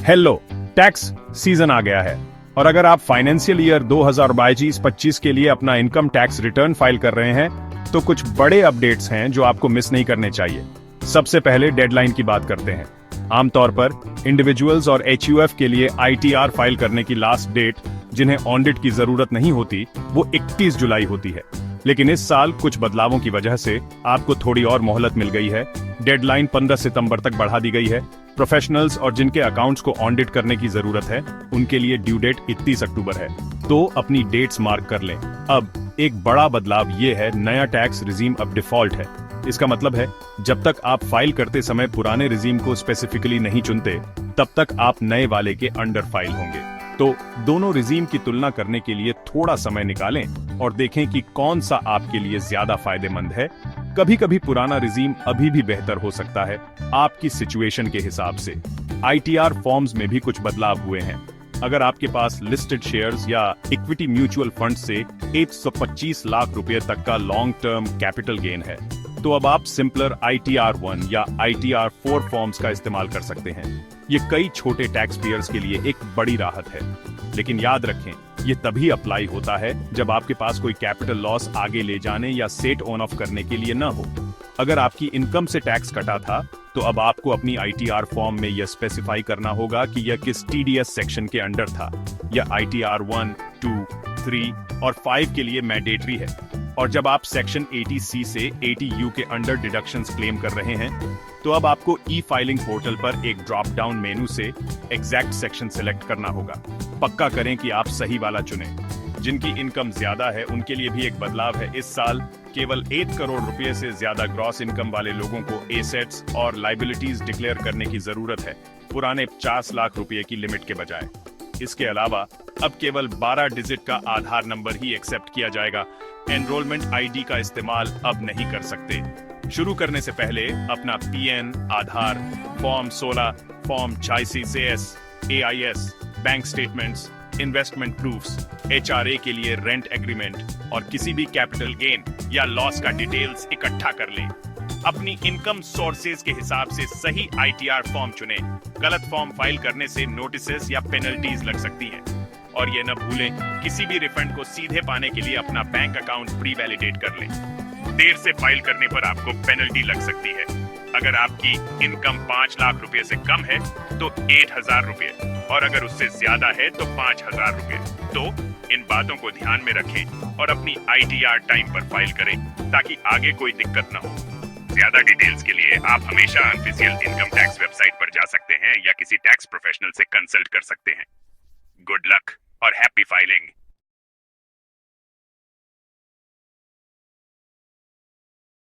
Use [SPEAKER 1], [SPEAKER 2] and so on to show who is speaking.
[SPEAKER 1] Hello, tax season आ गया है और अगर आप फाइनेंशियल ईयर 2022-25 के लिए अपना इनकम टैक्स रिटर्न फाइल कर रहे हैं तो कुछ बड़े अपडेट्स हैं जो आपको मिस नहीं करने चाहिए। सबसे पहले डेडलाइन की बात करते हैं। आमतौर पर इंडिविजुअल्स और एचयूएफ के लिए आईटीआर फाइल करने की लास्ट डेट, जिन्हें ऑडिट की जरूरत नहीं होती, वो 31 जुलाई होती है। लेकिन इस साल कुछ बदलावों की वजह से आपको थोड़ी और मोहलत मिल गई है। डेडलाइन 15 सितंबर तक बढ़ा दी गई है। प्रोफेशनल्स और जिनके अकाउंट्स को ऑडिट करने की जरूरत है, उनके लिए ड्यू डेट 31 अक्टूबर है, तो अपनी डेट्स मार्क कर लें। अब एक बड़ा बदलाव ये है, नया टैक्स रिजीम अब डिफॉल्ट है। इसका मतलब है, जब तक आप फाइल करते समय पुराने रिजीम को स्पेसिफिकली नहीं चुनते, तब तक आप नए वाले के अंडर फाइल होंगे। तो दोनों रिजीम की तुलना करने के लिए थोड़ा समय निकालें और देखें कि कौन सा आपके लिए ज्यादा फायदेमंद है। कभी कभी पुराना रिजीम अभी भी बेहतर हो सकता है, आपकी सिचुएशन के हिसाब से। आईटीआर फॉर्म्स में भी कुछ बदलाव हुए हैं। अगर आपके पास लिस्टेड शेयर्स या इक्विटी म्यूचुअल फंड से 125 लाख रुपए तक का लॉन्ग टर्म कैपिटल गेन है, तो अब आप सिंपलर ITR 1 या ITR 4 फॉर्म्स का इस्तेमाल कर सकते हैं। ये कई छोटे टैक्स पेयर्स के लिए एक बड़ी राहत है, लेकिन याद रखें, ये तभी अप्लाई होता है जब आपके पास कोई कैपिटल लॉस आगे ले जाने या सेट ऑन ऑफ करने के लिए न हो। अगर आपकी इनकम से टैक्स कटा था, तो अब आपको अपनी ITR फॉर्म में यह स्पेसिफाई करना होगा कि यह किस TDS सेक्शन के अंडर था। यह ITR 1, 2, 3 और 5 के लिए मैंडेटरी है। और जब आप सेक्शन 80C से 80U के अंडर डिडक्शंस क्लेम कर रहे हैं, तो अब आपको ई फाइलिंग पोर्टल पर एक ड्रॉप डाउन मेनू से एग्जैक्ट सेक्शन सिलेक्ट करना होगा। पक्का करें कि आप सही वाला चुनें। जिनकी इनकम ज्यादा है, उनके लिए भी एक बदलाव है। इस साल केवल 1 करोड़ रुपए से ज्यादा ग्रॉस इनकम वाले लोगों को एसेट्स और लाइबिलिटीज डिक्लेयर करने की जरूरत है, पुराने 50 लाख रुपए की लिमिट के बजाय। इसके अलावा अब केवल 12 डिजिट का आधार नंबर ही एक्सेप्ट किया जाएगा। एनरोलमेंट ID का इस्तेमाल अब नहीं कर सकते। शुरू करने से पहले अपना PN, Aadhaar, form 16, form 86CS, AIS, bank statements, investment proofs, HRA के लिए रेंट एग्रीमेंट और किसी भी कैपिटल गेन या लॉस का डिटेल्स इकट्ठा कर लें। अपनी इनकम सोर्सेज के हिसाब से सही ITR फॉर्म चुनें। गलत फॉर्म फाइल करने से नोटिसेस या पेनल्टीज लग सकती हैं। और ये न भूलें, किसी भी रिफंड को सीधे पाने के लिए अपना बैंक अकाउंट प्री वैलिडेट कर लें। देर से फाइल करने पर आपको पेनल्टी लग सकती है। अगर आपकी इनकम 5 लाख रुपए से कम है तो 8,000 रुपए, और अगर उससे ज्यादा है तो 5,000 रुपए। तो इन बातों को ध्यान में रखें और अपनी ITR टाइम पर फाइल करें, ताकि आगे कोई दिक्कत न हो। ज्यादा डिटेल्स के लिए आप हमेशा ऑफिशियल इनकम टैक्स वेबसाइट पर जा सकते हैं या किसी टैक्स प्रोफेशनल से कंसल्ट कर सकते हैं। गुड लक और हैप्पी फाइलिंग।